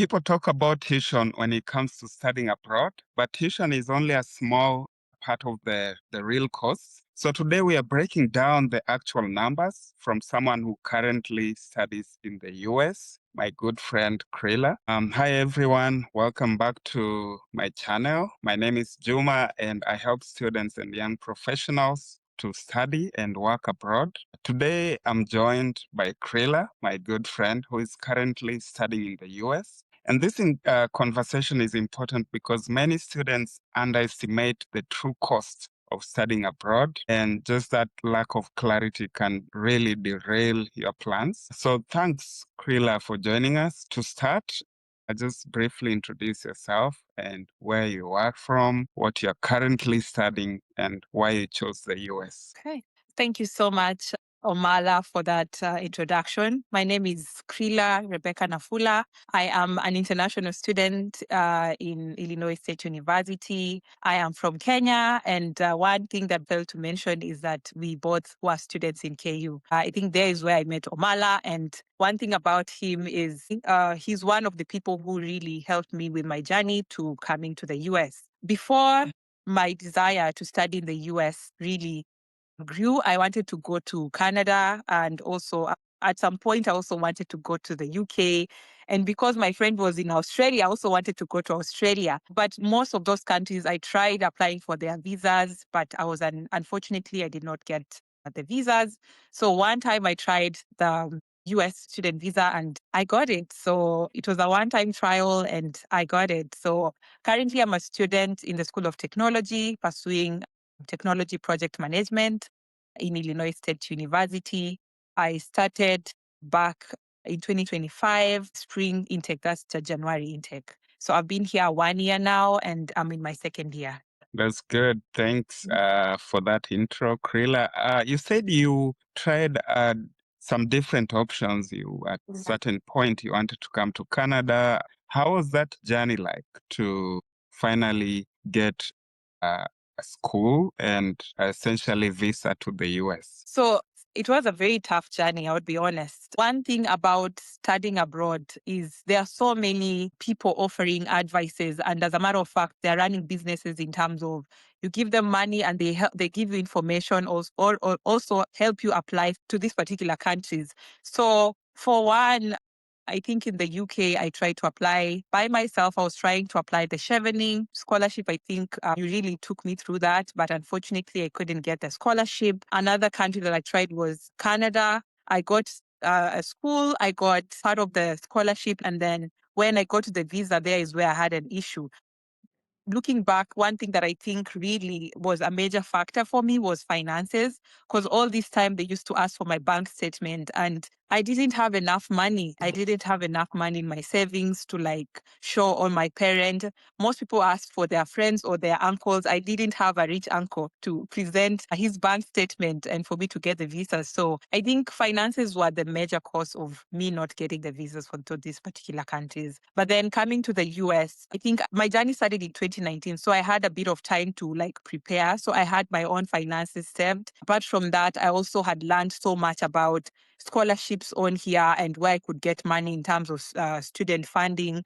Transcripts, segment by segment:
People talk about tuition when it comes to studying abroad, but tuition is only a small part of the real costs. So today we are breaking down the actual numbers from someone who currently studies in the US, my good friend Krila. Hi everyone, welcome back to my channel. My name is Juma and I help students and young professionals to study and work abroad. Today, I'm joined by Krila, my good friend, who is currently studying in the US. And this conversation is important because many students underestimate the true cost of studying abroad, and just that lack of clarity can really derail your plans. So thanks, Krila, for joining us. To start, just briefly introduce yourself and where you work from, what you're currently studying, and why you chose the US. Okay. Thank you so much, Omala, for that introduction. My name is Rebecca Nafula. I am an international student in Illinois State University. I am from Kenya. And one thing that I failed to mention is that we both were students in KU. I think there is where I met Omala. And one thing about him is he's one of the people who really helped me with my journey to coming to the US. Before my desire to study in the US really grew, I wanted to go to Canada, and also at some point I also wanted to go to the UK. And because my friend was in Australia, I also wanted to go to Australia. But most of those countries, I tried applying for their visas, but unfortunately I did not get the visas. So one time I tried the US student visa and I got it. So it was a one-time trial and I got it. So currently I'm a student in the School of Technology pursuing technology project management in Illinois State University. I started back in 2025, spring intake, that's the January intake. So I've been here 1 year now and I'm in my second year. That's good. Thanks for that intro, Krila. You said you tried some different options. You at a certain point you wanted to come to Canada. How was that journey like to finally get a school and essentially visa to the US? So it was a very tough journey, I would be honest. One thing about studying abroad is there are so many people offering advices. And as a matter of fact, they're running businesses in terms of you give them money and they give you information or also help you apply to these particular countries. So for one, I think in the UK, I tried to apply by myself. I was trying to apply the Chevening scholarship. I think you really took me through that, but unfortunately, I couldn't get the scholarship. Another country that I tried was Canada. I got a school, I got part of the scholarship, and then when I got to the visa, there is where I had an issue. Looking back, one thing that I think really was a major factor for me was finances, because all this time they used to ask for my bank statement and I didn't have enough money. I didn't have enough money in my savings to like show on my parent. Most people asked for their friends or their uncles. I didn't have a rich uncle to present his bank statement and for me to get the visa. So I think finances were the major cause of me not getting the visas for these particular countries. But then coming to the US, I think my journey started in 2019. So I had a bit of time to like prepare. So I had my own finances saved. Apart from that, I also had learned so much about scholarships on here and where I could get money in terms of student funding,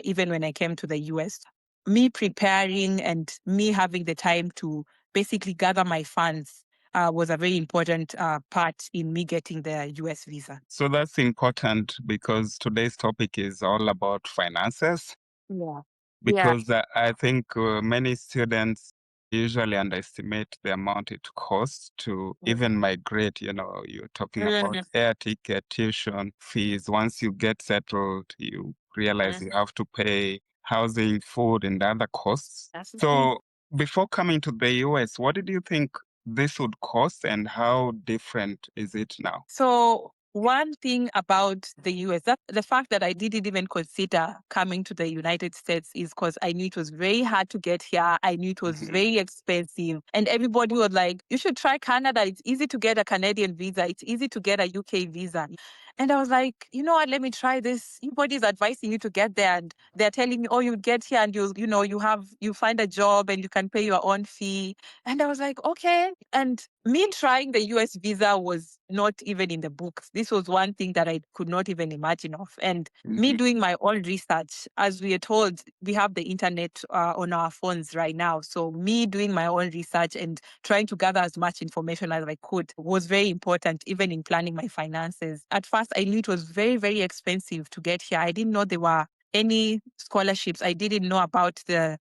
even when I came to the US. Me preparing and me having the time to basically gather my funds was a very important part in me getting the US visa. So that's important because today's topic is all about finances. Yeah. Yeah. Because I think many students usually underestimate the amount it costs to even migrate. You know, you're talking about Mhm. air ticket, tuition fees. Once you get settled, you realize you have to pay housing, food, and other costs. That's the thing. So before coming to the US, what did you think this would cost and how different is it now? So one thing about the US, that the fact that I didn't even consider coming to the United States is because I knew it was very hard to get here. I knew it was very expensive. And everybody was like, you should try Canada. It's easy to get a Canadian visa. It's easy to get a UK visa. And I was like, you know what, let me try this. Everybody's advising you to get there. And they're telling me, oh, you get here and you find a job and you can pay your own fee. And I was like, okay. And Me trying the US visa was not even in the books. This was one thing that I could not even imagine of. And me doing my own research, as we are told, we have the internet on our phones right now. So me doing my own research and trying to gather as much information as I could was very important, even in planning my finances. At first, I knew it was very, very expensive to get here. I didn't know there were any scholarships. I didn't know about the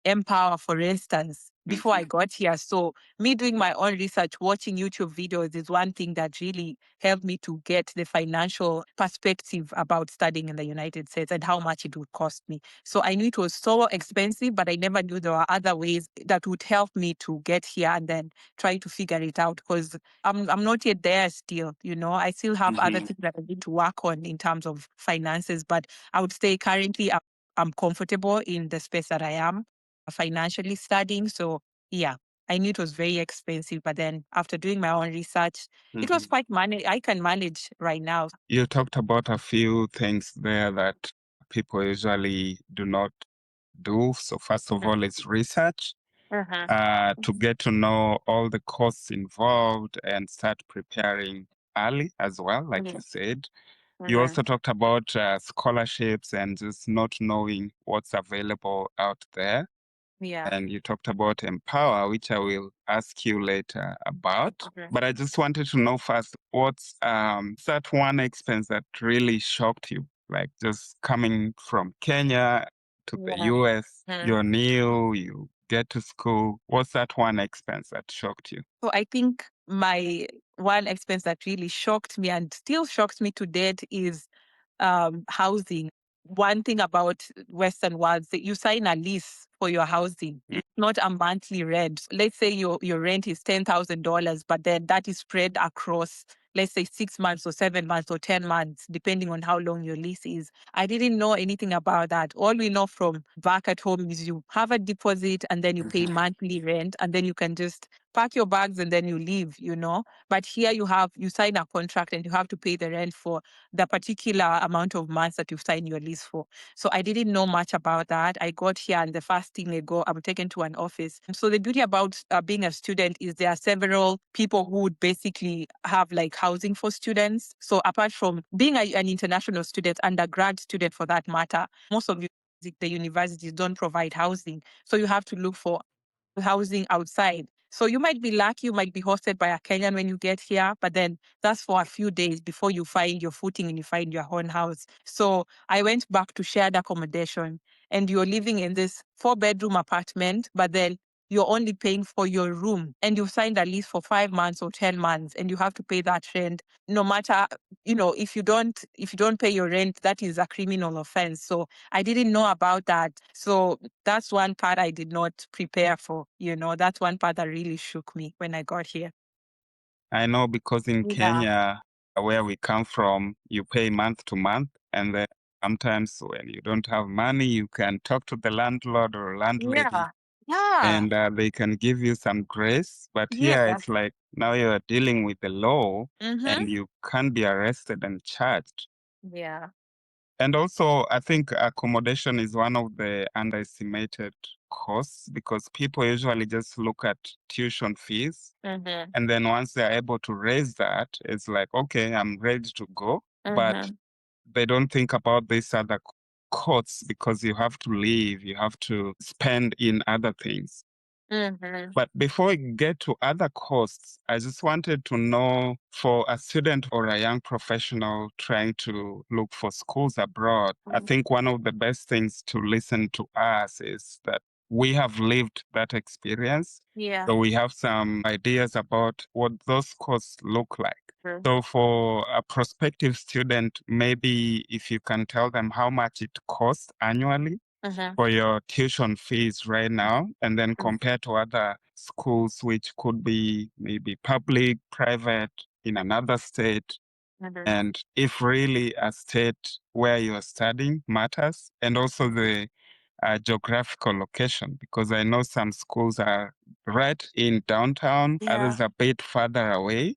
Empower, for instance, before I got here. So me doing my own research, watching YouTube videos is one thing that really helped me to get the financial perspective about studying in the United States and how much it would cost me. So I knew it was so expensive, but I never knew there were other ways that would help me to get here and then try to figure it out because I'm not yet there still, you know. I still have other things that I need to work on in terms of finances, but I would say currently I'm comfortable in the space that I am financially studying. So yeah, I knew it was very expensive, but then after doing my own research, it was quite I can manage right now. You talked about a few things there that people usually do not do. So first of all, it's research Uh-huh. to get to know all the costs involved and start preparing early as well, like you said. You Uh-huh. also talked about scholarships and just not knowing what's available out there. Yeah. And you talked about Empower, which I will ask you later about. Okay. But I just wanted to know first, what's that one expense that really shocked you? Like just coming from Kenya to the Yeah. US, Mhm. you're new, you get to school. What's that one expense that shocked you? So I think my one expense that really shocked me and still shocks me to date is housing. One thing about Western world, that you sign a lease for your housing, not a monthly rent. Let's say your rent is $10,000, but then that is spread across, let's say 6 months or 7 months or 10 months, depending on how long your lease is. I didn't know anything about that. All we know from back at home is you have a deposit and then you pay monthly rent and then you can just pack your bags and then you leave, you know. But here you sign a contract and you have to pay the rent for the particular amount of months that you've signed your lease for. So I didn't know much about that. I got here and the first thing I'm taken to an office. So the beauty about being a student is there are several people who would basically have like housing for students. So apart from being an international student, undergrad student for that matter, most of the universities don't provide housing. So you have to look for housing outside. So you might be lucky, you might be hosted by a Kenyan when you get here, but then that's for a few days before you find your footing and you find your own house. So I went back to shared accommodation and you're living in this 4-bedroom apartment, but then you're only paying for your room and you've signed a lease for 5 months or 10 months and you have to pay that rent no matter, you know, if you don't pay your rent, that is a criminal offense. So I didn't know about that. So that's one part I did not prepare for. You know, that's one part that really shook me when I got here. I know because in Yeah. Kenya, where we come from, you pay month to month. And then sometimes when you don't have money, you can talk to the landlord or landlady Yeah. Yeah. and they can give you some grace. But here Yeah. it's like now you're dealing with the law Mm-hmm. and you can be arrested and charged. Yeah. And also, I think accommodation is one of the underestimated costs because people usually just look at tuition fees. Mm-hmm. And then once they're able to raise that, it's like, okay, I'm ready to go. But Mm-hmm. they don't think about these other costs because you have to leave, you have to spend in other things. Mm-hmm. But before we get to other costs, I just wanted to know for a student or a young professional trying to look for schools abroad, I think one of the best things to listen to us is that we have lived that experience. Yeah. So we have some ideas about what those costs look like. Mm-hmm. So for a prospective student, maybe if you can tell them how much it costs annually Mm-hmm. for your tuition fees right now, and then compare to other schools, which could be maybe public, private in another state. Mm-hmm. And if really a state where you're studying matters, and also the geographical location, because I know some schools are right in downtown, Yeah. others a bit further away.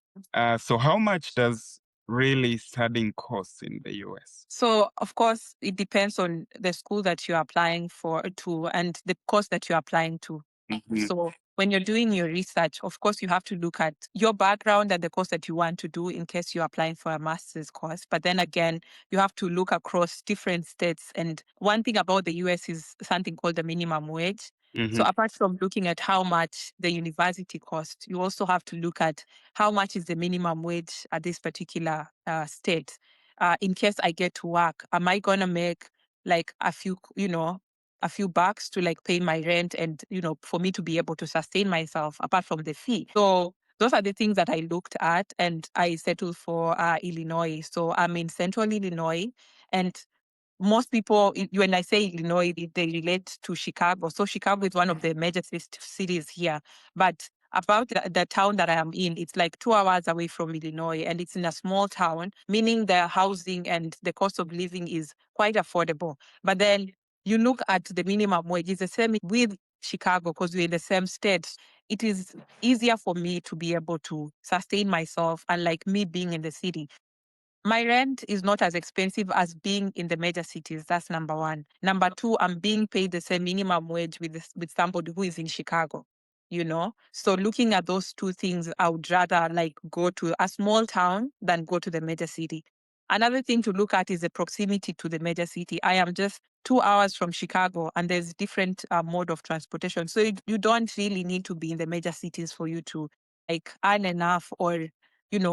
So, how much does really studying cost in the US? So of course it depends on the school that you're applying for to and the course that you're applying to. Mhm. So when you're doing your research, of course, you have to look at your background and the course that you want to do in case you're applying for a master's course. But then again, you have to look across different states. And one thing about the US is something called the minimum wage. So Mm-hmm. apart from looking at how much the university costs, you also have to look at how much is the minimum wage at this particular state. In case I get to work, am I going to make like a few bucks to like pay my rent and, for me to be able to sustain myself apart from the fee. So those are the things that I looked at and I settled for Illinois. So I'm in central Illinois, and most people, when I say Illinois, they relate to Chicago. So Chicago is one of the major cities here. But about the town that I am in, it's like 2 hours away from Illinois, and it's in a small town, meaning the housing and the cost of living is quite affordable. But then you look at the minimum wage, it's the same with Chicago because we're in the same state. It is easier for me to be able to sustain myself, unlike me being in the city. My rent is not as expensive as being in the major cities. That's number one. Number two, I'm being paid the same minimum wage with somebody who is in Chicago. So looking at those two things, I would rather like go to a small town than go to the major city. Another thing to look at is the proximity to the major city. I am just 2 hours from Chicago, and there's different mode of transportation. So you don't really need to be in the major cities for you to like earn enough or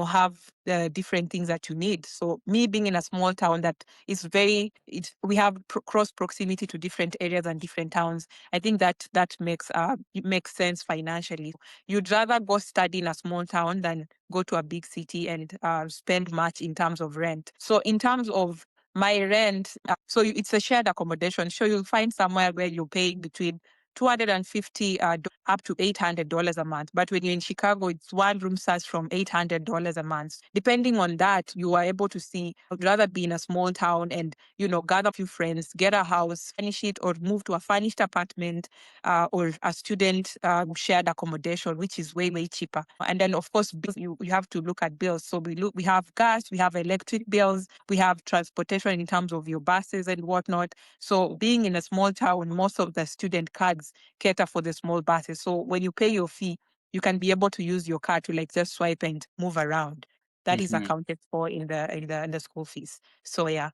have the different things that you need. So me being in a small town that is we have cross proximity to different areas and different towns. I think that it makes sense financially. You'd rather go study in a small town than go to a big city and spend much in terms of rent. So in terms of my rent, it's a shared accommodation. So you'll find somewhere where you pay between $250 up to $800 a month. But when you're in Chicago, it's one room starts from $800 a month. Depending on that, you are able to see, I'd rather be in a small town and, gather a few friends, get a house, furnish it, or move to a furnished apartment or a student shared accommodation, which is way, way cheaper. And then, of course, bills, you have to look at bills. So we have gas, we have electric bills, we have transportation in terms of your buses and whatnot. So being in a small town, most of the student cards cater for the small buses. So when you pay your fee, you can be able to use your card to like just swipe and move around. That is Mm-hmm. accounted for in the school fees. So yeah.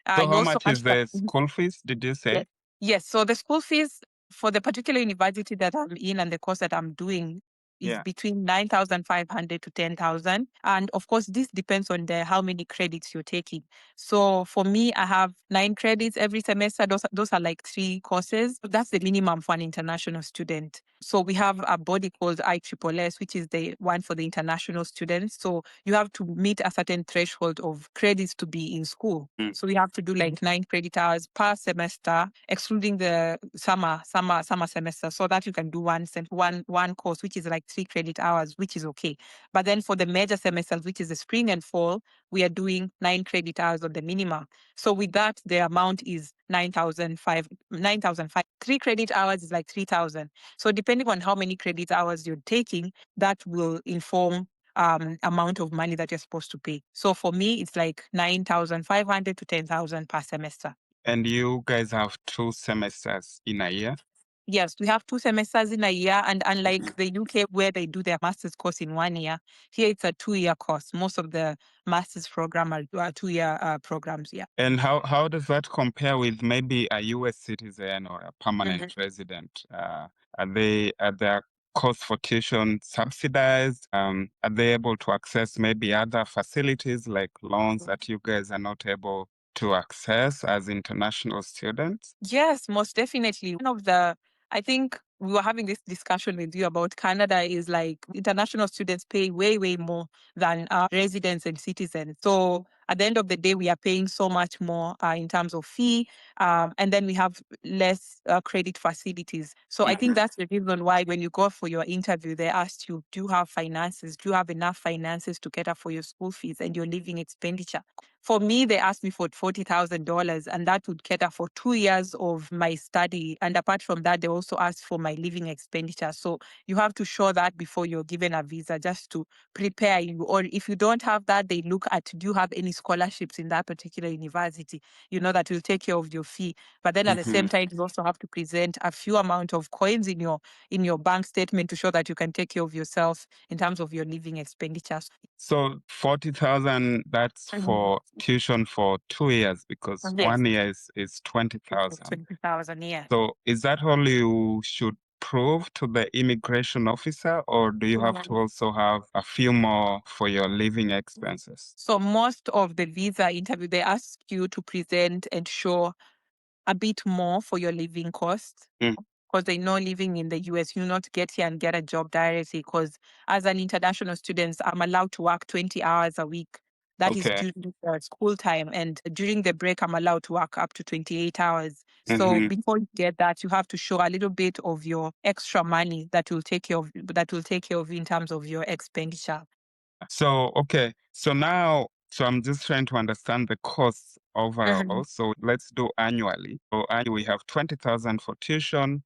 So You how also much is asked the school fees, did you yes. say? Yes. So the school fees for the particular university that I'm in and the course that I'm doing is Yeah. between 9,500 to 10,000. And of course, this depends on how many credits you're taking. So for me, I have 9 credits every semester. Those are like 3 courses. That's the minimum for an international student. So we have a body called ISSS, which is the one for the international students. So you have to meet a certain threshold of credits to be in school. Mm. So we have to do like 9 credit hours per semester, excluding the summer semester, so that you can do one course, which is like 3 credit hours, which is okay. But then for the major semesters, which is the spring and fall, we are doing 9 credit hours on the minimum. So with that, the amount is 9,500. 3 credit hours is like 3,000. So depending on how many credit hours you're taking, that will inform amount of money that you're supposed to pay. So for me, it's like 9,500 to 10,000 per semester. And you guys have 2 semesters in a year? Yes, we have 2 semesters in a year, and unlike the UK where they do their master's course in 1 year, here it's a 2-year course. Most of the master's program are 2-year programs. Yeah. And how does that compare with maybe a US citizen or a Mhm. permanent resident? Are their cost for tuition subsidized? Are they able to access maybe other facilities like loans that you guys are not able to access as international students? Yes, most definitely. I think we were having this discussion with you about Canada is like international students pay way, way more than residents and citizens. So at the end of the day, we are paying so much more in terms of fee. And then we have less credit facilities. So I think that's the reason why when you go for your interview, they asked you, do you have finances? Do you have enough finances to cater for your school fees and your living expenditure? For me, they asked me for $40,000, and that would cater for 2 years of my study. And apart from that, they also asked for my living expenditure. So you have to show that before you're given a visa just to prepare you. Or if you don't have that, they look at, do you have any scholarships in that particular university, you know, that will take care of your fee. But then at the same time, you also have to present a few amount of coins in your bank statement to show that you can take care of yourself in terms of your living expenditures. So 40,000, that's for tuition for 2 years, because Yes. 1 year is 20,000. 20,000, yeah. So is that all you should prove to the immigration officer, or do you have to also have a few more for your living expenses? So most of the visa interview, they ask you to present and show a bit more for your living costs. Mm. Because they know living in the US, you not get here and get a job directly. Because as an international student, I'm allowed to work 20 hours a week. That is Okay. during school time. And during the break, I'm allowed to work up to 28 hours. So Mhm. before you get that, you have to show a little bit of your extra money that will take care of you in terms of your expenditure. So, okay. So now, so I'm just trying to understand the costs overall. So let's do annually. So annually, we have 20,000 for tuition.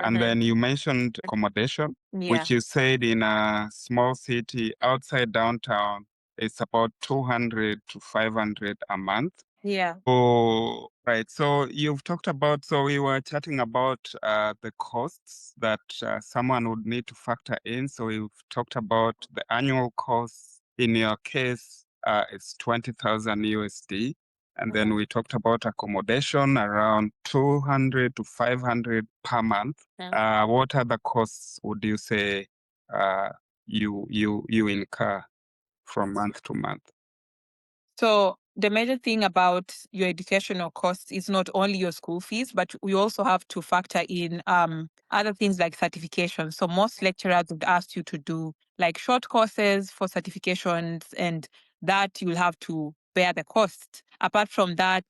And then you mentioned accommodation, Yeah. which you said in a small city outside downtown, it's about 200 to 500 a month. Yeah. Oh, right. So you've talked about, so we were chatting about the costs that someone would need to factor in. So we've talked about the annual costs. In your case, it's 20,000 USD. And then we talked about accommodation around 200 to 500 per month. What other costs would you say you incur from month to month? So the major thing about your educational costs is not only your school fees, but we also have to factor in other things like certification. So most lecturers would ask you to do like short courses for certifications, and that you'll have to bear the cost. Apart from that,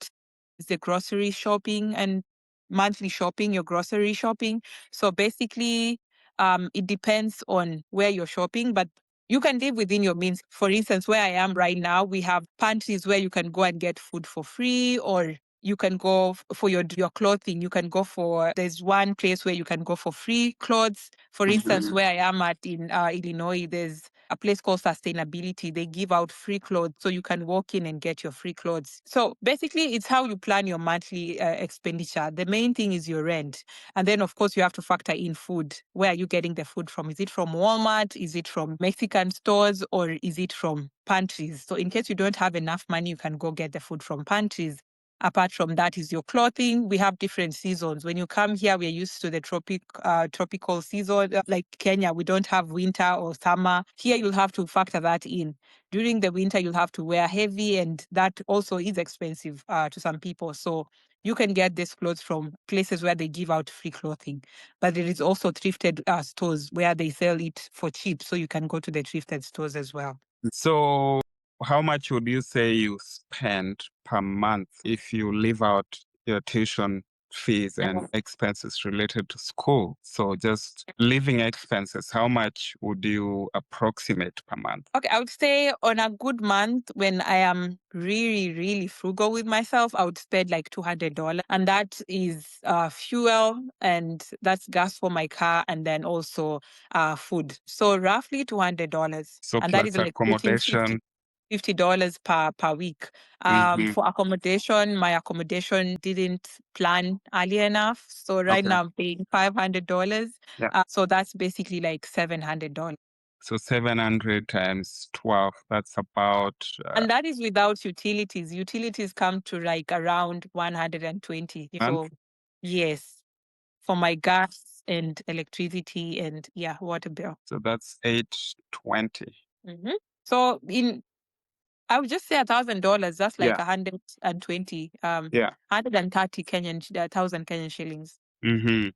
is the grocery shopping and monthly shopping, your grocery shopping. So basically, it depends on where you're shopping, but you can live within your means. For instance, where I am right now, we have pantries where you can go and get food for free, or you can go for your clothing. You can go for, there's one place where you can go for free clothes. For instance, where I am at in Illinois, there's a place called Sustainability. They give out free clothes, so you can walk in and get your free clothes. So basically, it's how you plan your monthly expenditure. The main thing is your rent. And then, of course, you have to factor in food. Where are you getting the food from? Is it from Walmart? Is it from Mexican stores? Or is it from pantries? So in case you don't have enough money, you can go get the food from pantries. Apart from that is your clothing. We have different seasons. When you come here, we're used to the tropical season. Like Kenya, we don't have winter or summer. Here, you'll have to factor that in. During the winter, you'll have to wear heavy, and that also is expensive to some people. So you can get these clothes from places where they give out free clothing. But there is also thrifted stores where they sell it for cheap. So you can go to the thrifted stores as well. So, how much would you say you spend per month if you leave out your tuition fees and expenses related to school? So, just living expenses, how much would you approximate per month? Okay, I would say on a good month when I am really, really frugal with myself, I would spend like $200. And that is fuel, and that's gas for my car, and then also food. So roughly $200. So, And that is plus like putting accommodation. $50 per week. Mhm. For accommodation, my accommodation didn't plan early enough. So right Okay. now I'm paying $500. Yeah. So that's basically like $700. So, 700 times 12, that's about And that is without utilities. Utilities come to like around 120. month. So yes, for my gas and electricity and yeah, water bill. So, that's 820. Mhm. So I would just say $1,000. That's like Yeah. 120, Yeah. 130 thousand Kenyan shillings. Mm-hmm.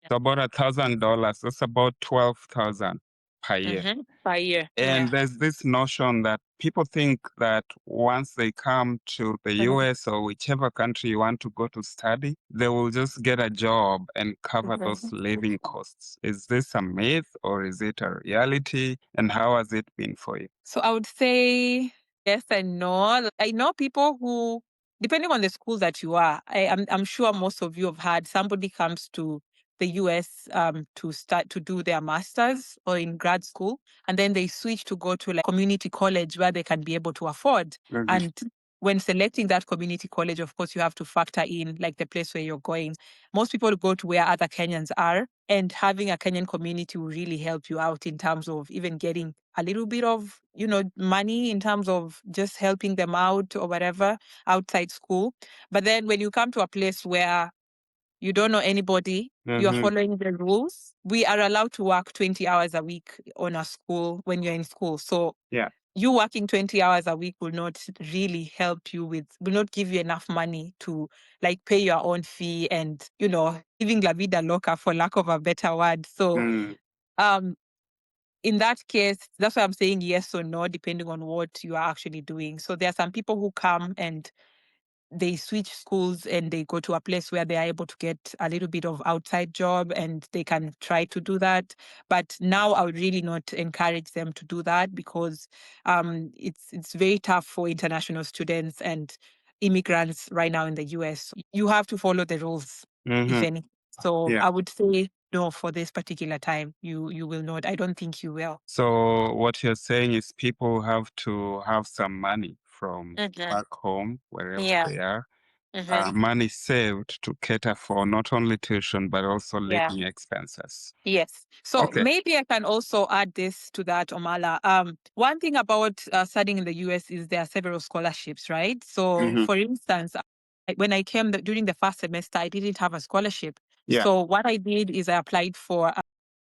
Yeah. So about $1,000. That's about 12,000 per year. Per year. Yeah. And there's this notion that people think that once they come to the US or whichever country you want to go to study, they will just get a job and cover those living costs. Is this a myth or is it a reality? And how has it been for you? So I would say yes and no. I know people who, depending on the school that you are, I'm sure most of you have had somebody comes to the US to start to do their masters or in grad school, and then they switch to go to like community college where they can be able to afford. Mhm. And when selecting that community college, of course, you have to factor in like the place where you're going. Most people go to where other Kenyans are, and having a Kenyan community will really help you out in terms of even getting a little bit of, money in terms of just helping them out or whatever outside school. But then when you come to a place where you don't know anybody, you are Mm-hmm. following the rules. We are allowed to work 20 hours a week on a school when you're in school. So Yeah. you working 20 hours a week will not really help you will not give you enough money to like pay your own fee and, living la vida loca, for lack of a better word. So, Mm. um, in that case, that's why I'm saying yes or no, depending on what you are actually doing. So there are some people who come and they switch schools and they go to a place where they are able to get a little bit of outside job and they can try to do that. But now I would really not encourage them to do that because it's very tough for international students and immigrants right now in the US. You have to follow the rules, if Mm-hmm. any. So Yeah. I would say no for this particular time. You will not. I don't think you will. So what you're saying is people have to have some money from Hmm. back home, wherever Yeah. they are, Hmm. money saved to cater for not only tuition but also Yeah. living expenses. Yes. So Okay. maybe I can also add this to that, Omala. One thing about studying in the US is there are several scholarships, right? So, Mm-hmm. for instance, when I came during the first semester, I didn't have a scholarship. Yeah. So, what I did is I applied for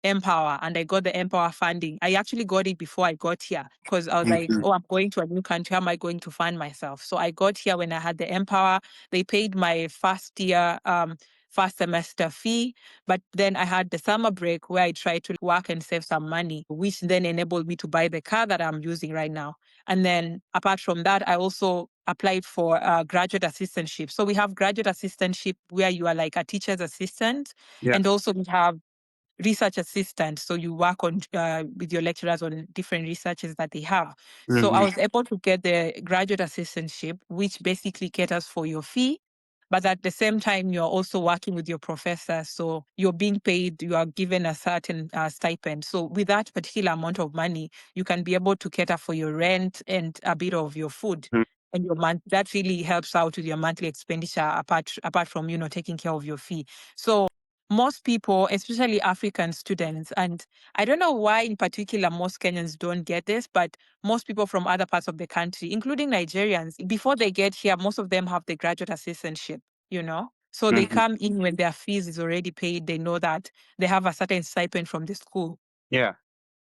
Empower and I got the Empower funding. I actually got it before I got here because I was like, Mm-hmm. oh, I'm going to a new country. How am I going to fund myself? So, I got here when I had the Empower. They paid my first year, first semester fee. But then I had the summer break where I tried to work and save some money, which then enabled me to buy the car that I'm using right now. And then apart from that, I also applied for a graduate assistantship. So we have graduate assistantship where you are like a teacher's assistant. Yeah. And also we have research assistant. So you work on with your lecturers on different researches that they have. So I Mm-hmm. was able to get the graduate assistantship, which basically caters for your fee. But at the same time, you're also working with your professor. So you're being paid, you are given a certain stipend. So with that particular amount of money, you can be able to cater for your rent and a bit of your food. And your month that really helps out with your monthly expenditure apart from taking care of your fee. So most people, especially African students, and I don't know why in particular most Kenyans don't get this, but most people from other parts of the country, including Nigerians, before they get here, most of them have the graduate assistantship, you know? So they Mm-hmm. come in when their fees is already paid. They know that they have a certain stipend from the school, Yeah.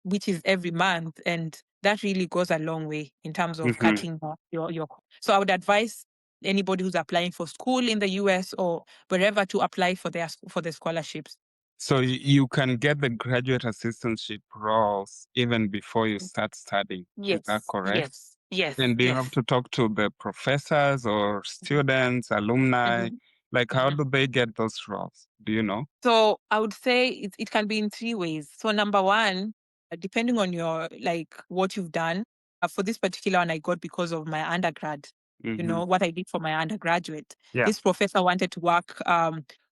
which is every month. And that really goes a long way in terms of Mm-hmm. cutting your. So I would advise anybody who's applying for school in the US or wherever to apply for the scholarships. So you can get the graduate assistantship roles even before you start studying. Is that Yes, correct? yes, yes, And do you have yes. to talk to the professors or students, alumni? Mhm, Like, how mhm. do they get those roles? Do you know? So I would say it can be in three ways. So number one, depending on your like what you've done. For this particular one, I got because of my undergrad. Mm-hmm. What I did for my undergraduate. Yeah. This professor wanted to work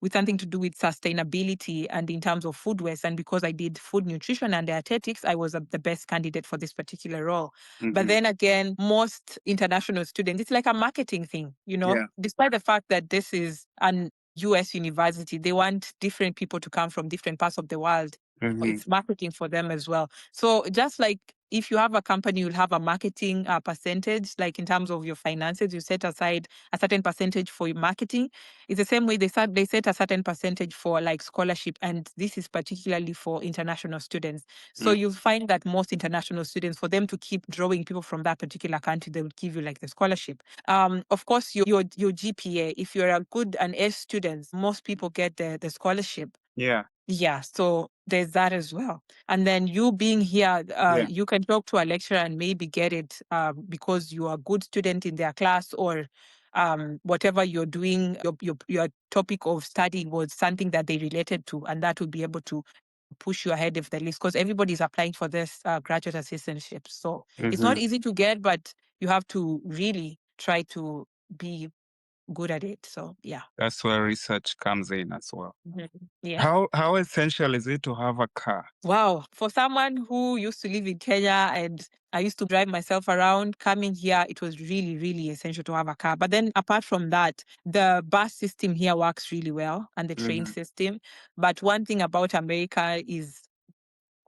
with something to do with sustainability and in terms of food waste. And because I did food nutrition and dietetics, I was the best candidate for this particular role. But Mm-hmm. then again, most international students, it's like a marketing thing, Yeah. despite the fact that this is an US university. They want different people to come from different parts of the world. Mm-hmm. It's marketing for them as well. So just like if you have a company, you'll have a marketing percentage, like in terms of your finances, you set aside a certain percentage for your marketing. It's the same way they set a certain percentage for like scholarship, and this is particularly for international students. So Mm. you'll find that most international students, for them to keep drawing people from that particular country, they would give you like the scholarship. Of course, your GPA. If you're a good an S student, most people get the scholarship. Yeah. Yeah, so there's that as well. And then you being here, Yeah. you can talk to a lecturer and maybe get it because you are a good student in their class, or whatever you're doing, your topic of study was something that they related to, and that would be able to push you ahead of the list because everybody's applying for this graduate assistantship. So it's Mm-hmm. not easy to get, but you have to really try to be good at it. So yeah. That's where research comes in as well. Mhm. Yeah. How essential is it to have a car? Wow. For someone who used to live in Kenya and I used to drive myself around, coming here, it was really, really essential to have a car. But then apart from that, the bus system here works really well and the train Hmm. system. But one thing about America is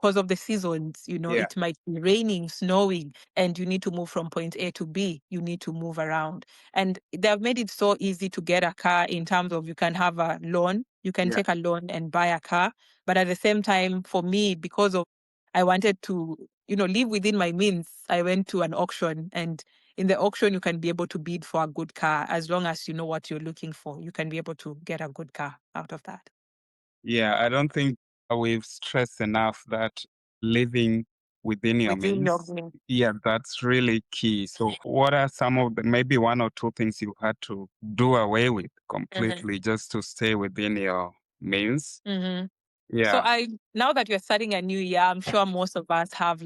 because of the seasons, Yeah. it might be raining, snowing, and you need to move from point A to B. You need to move around. And they've made it so easy to get a car in terms of you can have a loan, you can Yeah. take a loan and buy a car. But at the same time, for me, because of I wanted to, live within my means, I went to an auction. And in the auction, you can be able to bid for a good car as long as you know what you're looking for. You can be able to get a good car out of that. Yeah, I don't think we've stressed enough that living within your Within your means, means. yeah, that's really key. So, what are some of the maybe one or two things you had to do away with completely just to stay within your means? Hmm. So Yeah. now that we're starting a new year, I'm sure most of us have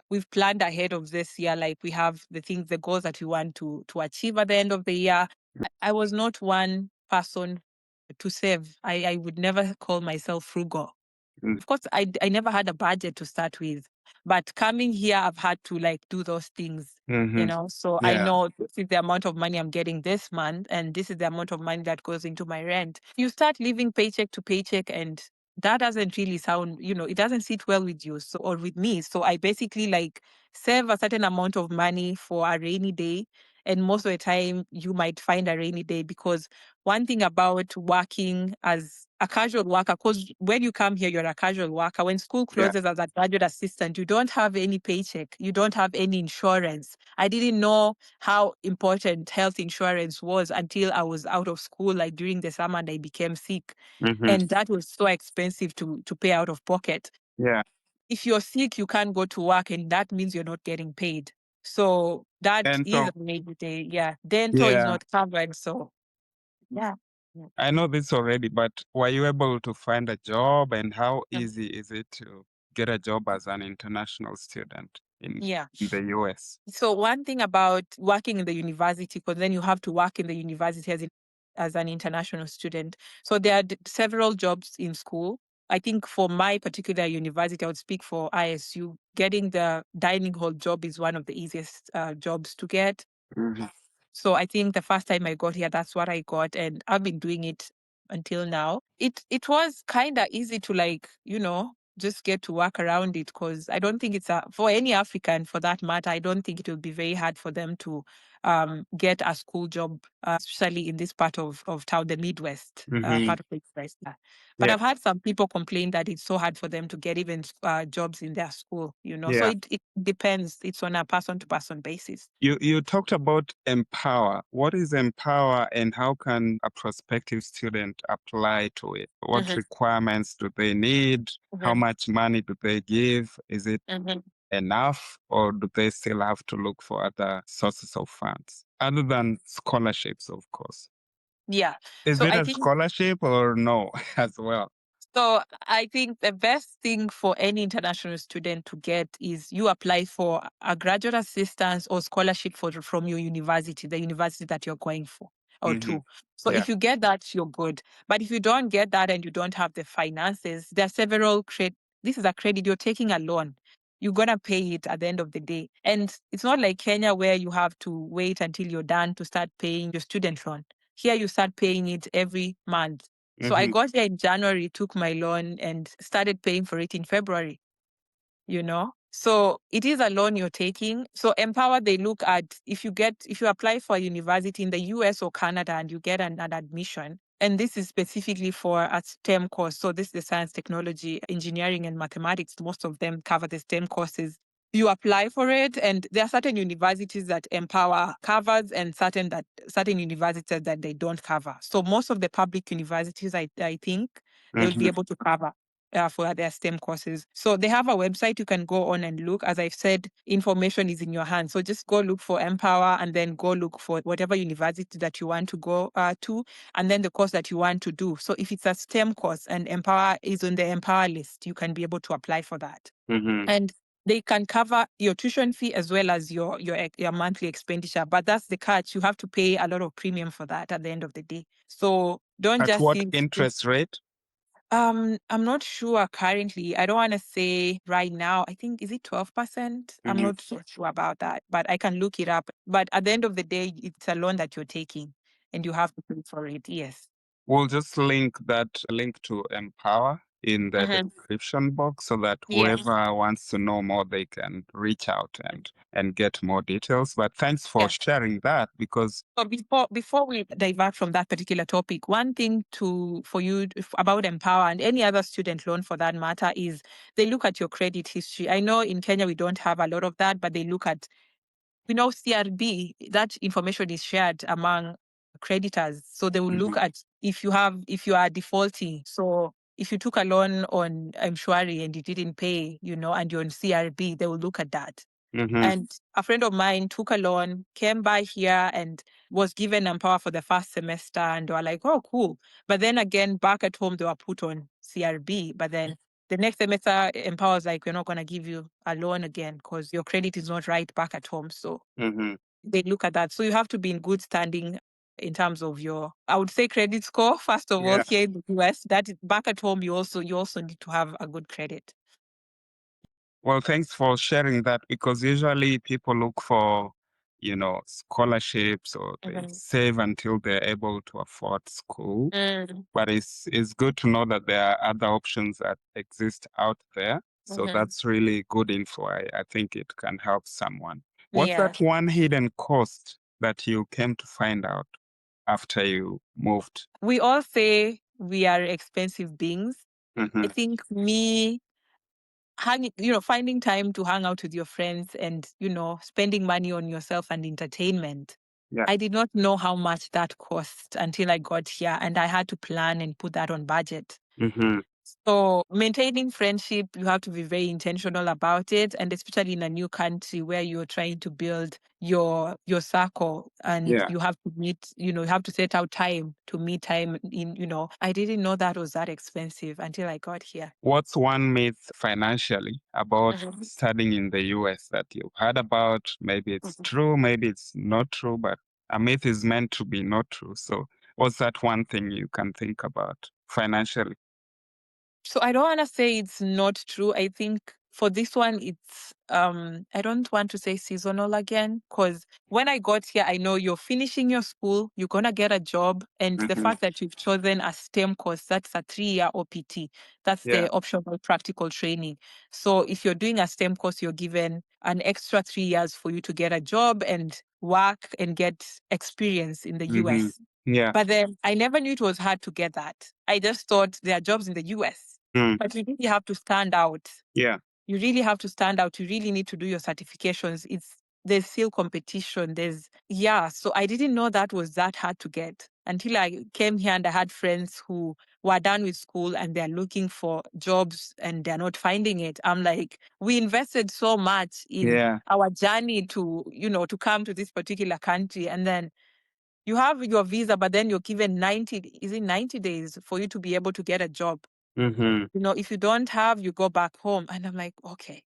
we've planned ahead of this year. Like we have the goals that we want to achieve at the end of the year. I was not one person to save. I would never call myself frugal. Of course, I never had a budget to start with, but coming here, I've had to do those things, Mm-hmm. So I Yeah. know this is the amount of money I'm getting this month, and this is the amount of money that goes into my rent. You start living paycheck to paycheck, and that doesn't really sound, it doesn't sit well with you, or with me. So I basically save a certain amount of money for a rainy day. And most of the time, you might find a rainy day because one thing about working as a casual worker, because when you come here, you're a casual worker. When school Yeah. closes as a graduate assistant, you don't have any paycheck. You don't have any insurance. I didn't know how important health insurance was until I was out of school, like during the summer, and I became sick. Mm-hmm. And that was so expensive to pay out of pocket. Yeah. If you're sick, you can't go to work, and that means you're not getting paid. So that And is so, a major day. Yeah. Dental is yeah, not covered. So yeah. I know this already, but were you able to find a job and how Yeah. easy is it to get a job as an international student Yeah. in the US? So one thing about working in the university, because then you have to work in the university as an international student. So there are several jobs in school. I think for my particular university, I would speak for ISU. Getting the dining hall job is one of the easiest jobs to get. Mhm. So I think the first time I got here, that's what I got, and I've been doing it until now. It was kind of easy to just get to work around it because I don't think for any African for that matter. I don't think it will be very hard for them to get a school job, especially in this part of town, the Midwest Mhm. part of the Midwest. Yeah. But Yeah. I've had some people complain that it's so hard for them to get even jobs in their school. So Yeah. it depends. It's on a person to person basis. You talked about Empower. What is Empower and how can a prospective student apply to it? What Mhm, requirements do they need? How mhm, much money do they give? Is it mhm. enough or do they still have to look for other sources of funds other than scholarships, of course? Yeah. Is So it I a think scholarship or no as well? so I think the best thing for any international student to get is you apply for a graduate assistance or scholarship from your university, the university that you're going for or Hmm. to. So Yeah. if you get that, you're good. But if you don't get that and you don't have the finances, there are several credit. This is a credit. You're taking a loan. You're gonna pay it at the end of the day. And it's not like Kenya where you have to wait until you're done to start paying your student loan. Here you start paying it every month. So I Hmm. got here in January, took my loan and started paying for it in February. So it is a loan you're taking. So Empower, they look at if you apply for a university in the US or Canada and you get an admission, and this is specifically for a STEM course. So this is the science, technology, engineering, and mathematics. Most of them cover the STEM courses. You apply for it, and there are certain universities that Empower covers and certain universities that they don't cover. So most of the public universities, I think, they will be Hmm. able to cover for their STEM courses. So they have a website you can go on and look. As I've said, information is in your hands. So just go look for Empower and then go look for whatever university that you want to go to and then the course that you want to do. So if it's a STEM course and Empower is on the Empower list, you can be able to apply for that. Hmm. And They can cover your tuition fee as well as your monthly expenditure. But that's the catch. You have to pay a lot of premium for that at the end of the day. So don't At just what use interest rate? I'm not sure currently. I don't want to say right now. I think is it 12%? I'm Mhm. not so sure about that, but I can look it up. But at the end of the day, it's a loan that you're taking and you have to pay for it. Yes. We'll just link that link to Empower in the Mhm. description box so that Yes. whoever wants to know more, they can reach out and get more details. But thanks for Yeah. sharing that because So before we divert from that particular topic, one thing to for you about Empower and any other student loan for that matter is they look at your credit history. I know in Kenya we don't have a lot of that, but they look at CRB, that information is shared among creditors. So they will look Mhm, at if you are defaulting. So if you took a loan on Mshwari and you didn't pay, and you're on CRB, they will look at that. mhm, And a friend of mine took a loan, came by here and was given Empower for the first semester and they were like, oh, cool. But then again, back at home, they were put on CRB. But then the next semester, Empower was like, we're not going to give you a loan again because your credit is not right back at home. So mhm. they look at that. So you have to be in good standing in terms of I would say credit score, first of all, Yeah. here in the US. That is back at home, you also need to have a good credit. Well, thanks for sharing that because usually people look for, scholarships or they Mhm. save until they're able to afford school. Mm, But it's good to know that there are other options that exist out there. So mhm. that's really good info. I think it can help someone. What's Yeah. that one hidden cost that you came to find out after you moved? We all say we are expensive beings. I Hmm. think me finding time to hang out with your friends and, spending money on yourself and entertainment. Yeah. I did not know how much that cost until I got here and I had to plan and put that on budget. Hmm. So maintaining friendship, you have to be very intentional about it, and especially in a new country where you're trying to build your circle, and Yeah. you have to meet, you have to set out time to meet time in. I didn't know that was that expensive until I got here. What's one myth financially about Mhm. studying in the US that you've heard about? Maybe it's Mhm. true, maybe it's not true, but a myth is meant to be not true. So, what's that one thing you can think about financially? So I don't want to say it's not true. I think for this one, it's I don't want to say seasonal again because when I got here, I know you're finishing your school, you're gonna get a job, and the Hmm. fact that you've chosen a STEM course, that's a 3-year OPT, that's Yeah. the optional practical training. So if you're doing a STEM course, you're given an extra 3 years for you to get a job and work and get experience in the Hmm. US. Yeah. But then I never knew it was hard to get that. I just thought there are jobs in the US. Mm. But you really have to stand out. Yeah. You really have to stand out. You really need to do your certifications. There's still competition. So I didn't know that was that hard to get until I came here and I had friends who were done with school and they're looking for jobs and they're not finding it. I'm like, we invested so much in Yeah. our journey to come to this particular country. And then you have your visa, but then you're given 90 days for you to be able to get a job. Hmm. If you don't have, you go back home. And I'm like, okay,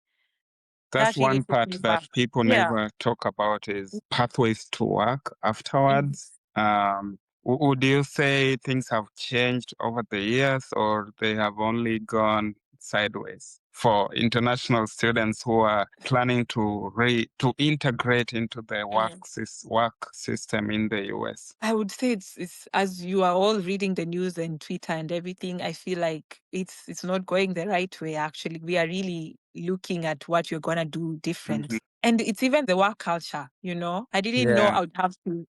That's that really one took part me that back. people Yeah. never talk about is pathways to work Mhm. afterwards. Would you say things have changed over the years or they have only gone sideways for international students who are planning to integrate into the Mhm. work system in the US? I would say it's as you are all reading the news and Twitter and everything, I feel like it's not going the right way actually. We are really looking at what you're gonna do different. Hmm. And it's even the work culture. I didn't know Yeah. I would have to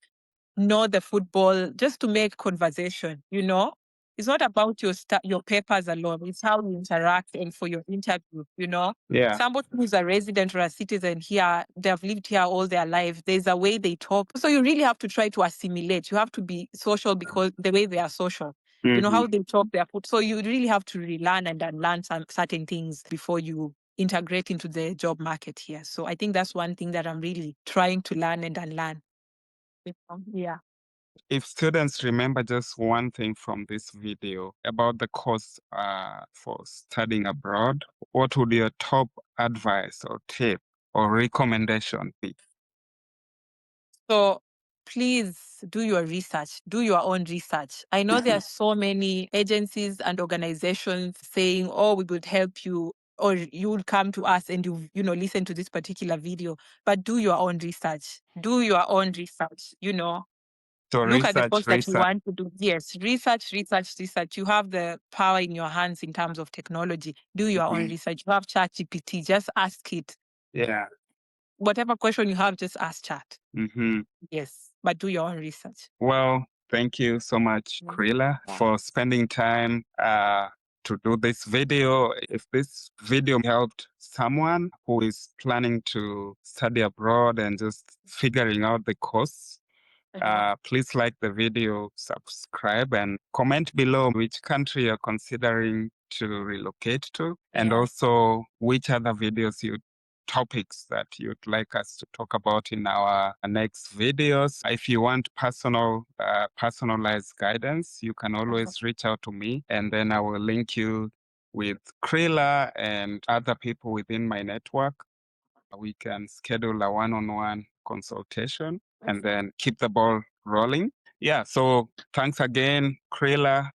know the football just to make conversation. It's not about your papers alone. It's how you interact and for your interview. Yeah. Somebody who's a resident or a citizen here, they've lived here all their life. There's a way they talk. So you really have to try to assimilate. You have to be social because the way they are social. Hmm. How they talk, their food. So you really have to relearn and unlearn some certain things before you integrate into the job market here. So I think that's one thing that I'm really trying to learn and unlearn. Yeah. If students remember just one thing from this video about the course for studying abroad, what would your top advice or tip or recommendation be? So please do your research, do your own research. I know there are so many agencies and organizations saying, oh, we would help you, or you will come to us and listen to this particular video, but do your own research. Do your own research, So look at the course that you research. want to do. Yes, research, research, research. You have the power in your hands in terms of technology. Do your own research. You have ChatGPT, just ask it. Yeah. Whatever question you have, just ask Chat. hmm Yes, but do your own research. Well, thank you so much, Krila, Yeah. for spending time to do this video. If this video helped someone who is planning to study abroad and just figuring out the course, please like the video, subscribe, and comment below which country you're considering to relocate to, and Yeah. also which other topics that you'd like us to talk about in our next videos. If you want personalized guidance, you can always reach out to me, and then I will link you with Krila and other people within my network. We can schedule a one-on-one consultation and then keep the ball rolling. Yeah, so thanks again, Krila,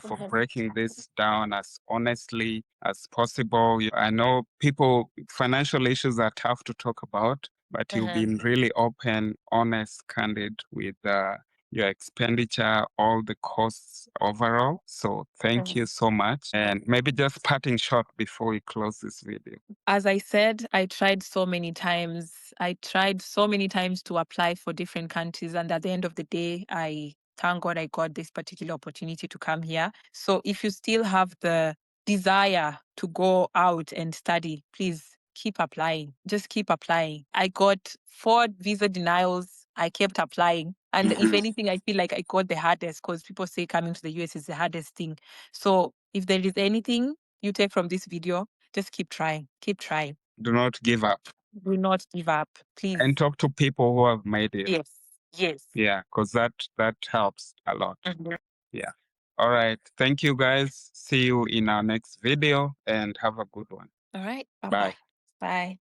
for breaking this down as honestly as possible. I know financial issues are tough to talk about, but you've been really open, honest, candid with your expenditure, all the costs overall. So thank you so much. And maybe just parting shot before we close this video. As I said, I tried so many times. I tried so many times to apply for different countries. And at the end of the day, I thank God I got this particular opportunity to come here. So if you still have the desire to go out and study, please keep applying. Just keep applying. I got 4 visa denials. I kept applying. And if anything, I feel like I got the hardest because people say coming to the US is the hardest thing. So if there is anything you take from this video, just keep trying. Keep trying. Do not give up. Do not give up, please. And talk to people who have made it. Yes. Yes. Yeah, because that helps a lot. Mhm. Yeah. All right. Thank you, guys. See you in our next video and have a good one. All right. Bye. Bye-bye. Bye.